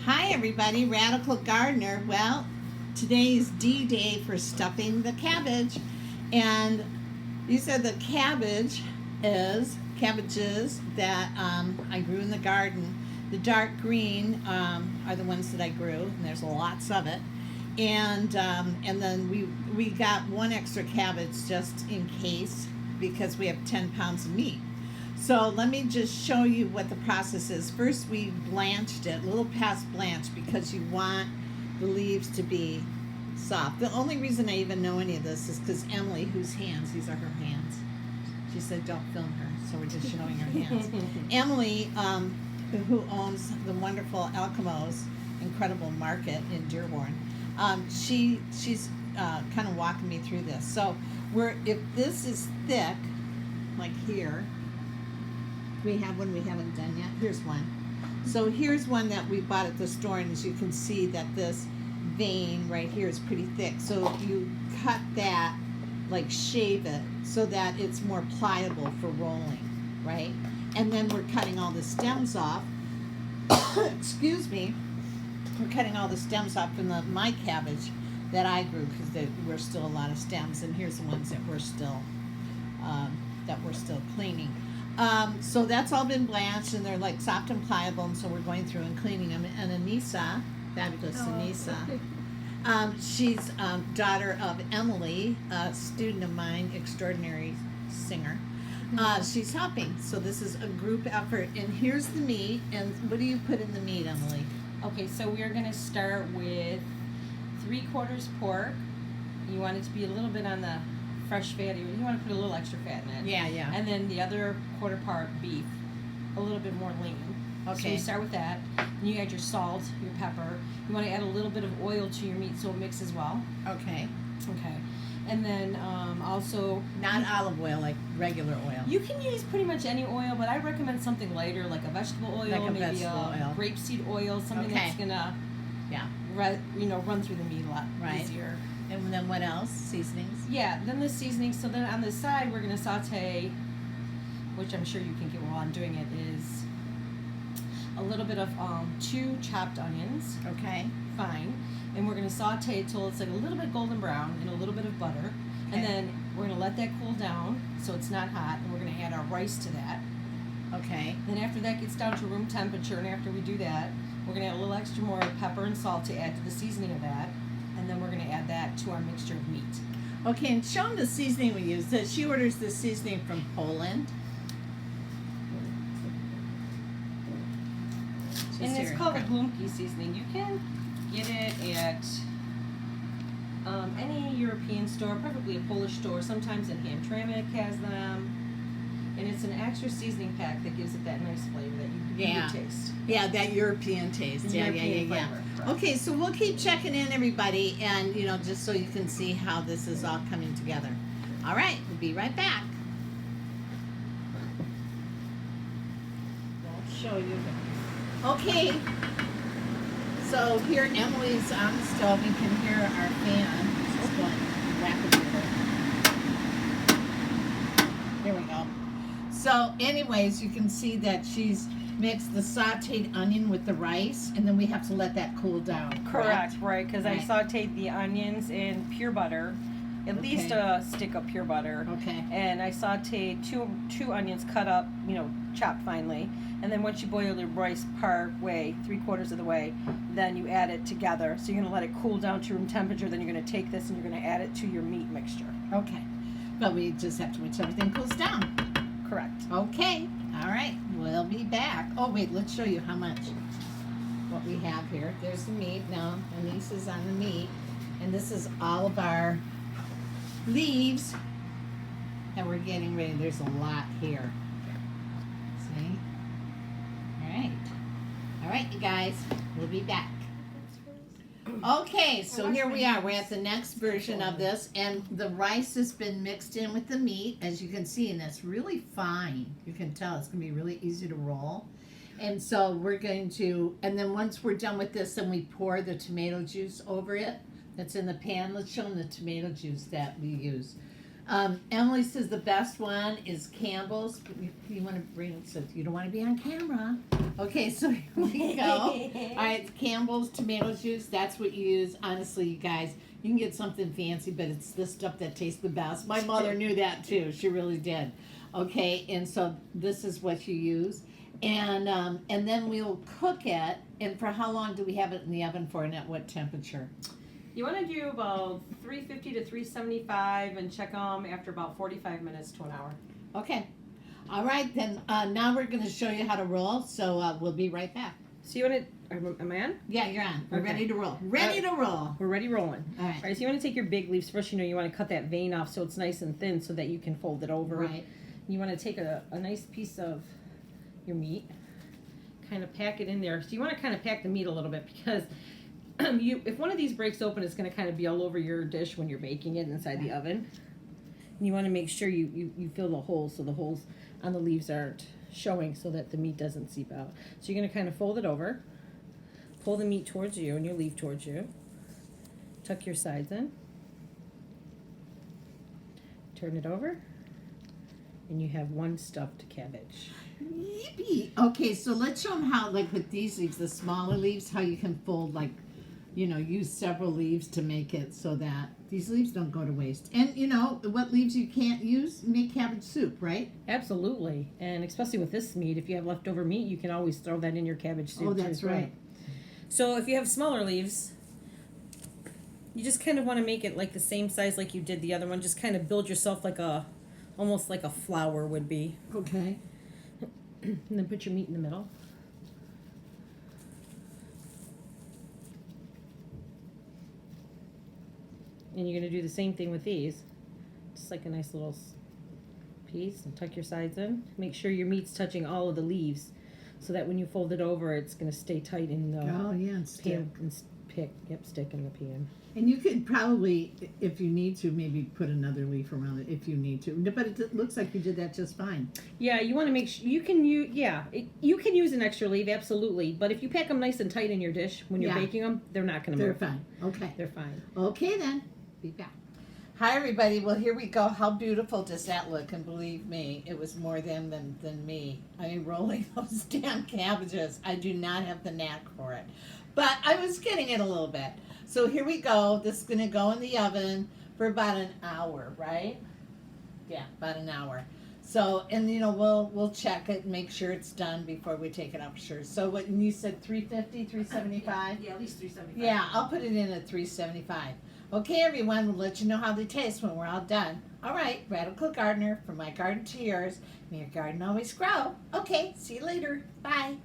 Hi everybody, Radical Gardener. Well, today is D-Day for stuffing the cabbage. And these are the cabbages that I grew in the garden. The dark green are the ones that I grew, and there's lots of it. And then we got one extra cabbage just in case because we have 10 pounds of meat. So let me just show you what the process is. First we blanched it, a little past blanch, because you want the leaves to be soft. The only reason I even know any of this is because Emily, these are her hands. She said don't film her, so we're just showing her hands. Emily, who owns the wonderful Alcamo's incredible market in Dearborn, she's kind of walking me through this. So if this is thick, like here, we have one we haven't done yet. Here's one. So here's one that we bought at the store, and as you can see that this vein right here is pretty thick. So you cut that, like shave it, so that it's more pliable for rolling, right? And then we're cutting all the stems off. Excuse me. We're cutting all the stems off from my cabbage that I grew, because there were still a lot of stems, and here's the ones that we're still cleaning. So that's all been blanched, and they're like soft and pliable, and so we're going through and cleaning them. And Anissa, fabulous Anissa, she's daughter of Emily, a student of mine, extraordinary singer. She's helping. So this is a group effort. And here's the meat. And what do you put in the meat, Emily? Okay, so we're going to start with 3/4 pork. You want it to be a little bit on the fresh fatty. You want to put a little extra fat in it. Yeah, yeah. And then the other quarter part beef, a little bit more lean. Okay. So you start with that. And you add your salt, your pepper. You want to add a little bit of oil to your meat so it mixes well. Okay. Okay. And then also... Not olive oil, like regular oil. You can use pretty much any oil, but I recommend something lighter, like a vegetable oil, like maybe vegetable oil. Grapeseed oil, something that's going to run through the meat a lot easier. And then what else? Seasonings? Yeah, then the seasoning. So then on the side, we're going to saute, which I'm sure you can get while I'm doing it, is a little bit of 2 chopped onions. Okay. Fine. And we're going to saute it till it's like a little bit golden brown in a little bit of butter. Okay. And then we're going to let that cool down so it's not hot, and we're going to add our rice to that. Okay. Then after that gets down to room temperature, and after we do that, we're going to add a little extra more pepper and salt to add to the seasoning of that. And then we're going to add that to our mixture of meat. Okay, and show them the seasoning we use. She orders the seasoning from Poland. And it's called a Glumki seasoning. You can get it at any European store, probably a Polish store. Sometimes in Hamtramck has them. And it's an extra seasoning pack that gives it that nice flavor that you taste. Yeah, that European taste. Yeah. Okay, so we'll keep checking in, everybody, and just so you can see how this is all coming together. All right, we'll be right back. I'll show you. Okay. So here Emily's on the stove. You can hear our fan. It's going rapidly. There we go. So anyways, you can see that she's mixed the sauteed onion with the rice, and then we have to let that cool down. Correct, right, because I sauteed the onions in pure butter, at least a stick of pure butter. Okay. And I sauteed two onions cut up, chopped finely. And then once you boil the rice part way, 3/4 of the way, then you add it together. So you're going to let it cool down to room temperature, then you're going to take this and you're going to add it to your meat mixture. Okay. But we just have to wait till everything cools down. Correct. Okay. All right. We'll be back. Oh, wait. Let's show you what we have here. There's the meat. Now, Anise is on the meat. And this is all of our leaves that we're getting ready. There's a lot here. See? All right, you guys. We'll be back. Okay, so here we are. We're at the next version of this, and the rice has been mixed in with the meat, as you can see, and it's really fine. You can tell it's going to be really easy to roll. And so we're going to, and then once we're done with this, then we pour the tomato juice over it that's in the pan. Let's show them the tomato juice that we use. Emily says the best one is Campbell's. You want to bring it so you don't want to be on camera. Okay, so here we go. All right, Campbell's tomato juice. That's what you use. Honestly, you guys, you can get something fancy, but it's the stuff that tastes the best. My mother knew that too. She really did. Okay, and so this is what you use, and then we'll cook it. And for how long do we have it in the oven for, and at what temperature? You want to do about 350 to 375 and check them after about 45 minutes to an hour. Okay. All right, then now we're going to show you how to roll, so we'll be right back. So you want to, am I on? Yeah, you're on. We're Okay. ready to roll. Ready to roll. We're ready rolling. All right. All right, so you want to take your big leaves. First, you want to cut that vein off so it's nice and thin so that you can fold it over. Right. You want to take a nice piece of your meat, kind of pack it in there. So you want to kind of pack the meat a little bit because if one of these breaks open, it's going to kind of be all over your dish when you're baking it inside the oven. And you want to make sure you fill the holes so the holes on the leaves aren't showing so that the meat doesn't seep out. So you're going to kind of fold it over, pull the meat towards you and your leaf towards you, tuck your sides in, turn it over, and you have one stuffed cabbage. Yippee. Okay, so let's show them how, like with these leaves, the smaller leaves, how you can fold, like, use several leaves to make it so that these leaves don't go to waste. And what leaves you can't use, make cabbage soup, right? Absolutely, and especially with this meat, if you have leftover meat, you can always throw that in your cabbage soup. Oh, that's too, right. So if you have smaller leaves, you just kind of want to make it like the same size like you did the other one. Just kind of build yourself almost like a flower would be. Okay. And then put your meat in the middle. And you're going to do the same thing with these. Just like a nice little piece, and tuck your sides in. Make sure your meat's touching all of the leaves so that when you fold it over, it's going to stay tight in the And stick. pan. And stick in the pan. And you could probably, if you need to, maybe put another leaf around it if you need to. But it looks like you did that just fine. Yeah, you want to make sure you can use. You can use an extra leaf, absolutely. But if you pack them nice and tight in your dish when you're baking them, they're not going to move. They're fine. Okay. They're fine. Okay then. Be back. Hi everybody. Well, here we go. How beautiful does that look? And believe me, it was more them than me. I mean, rolling those damn cabbages. I do not have the knack for it, but I was getting it a little bit. So here we go. This is going to go in the oven for about an hour, right? Yeah, about an hour. So, and we'll check it and make sure it's done before we take it up. Sure. So what you said, 350, 375? Yeah, at least 375. Yeah, I'll put it in at 375. Okay, everyone, we'll let you know how they taste when we're all done. All right, Radical Gardener, from my garden to yours. May your garden always grow. Okay, see you later. Bye.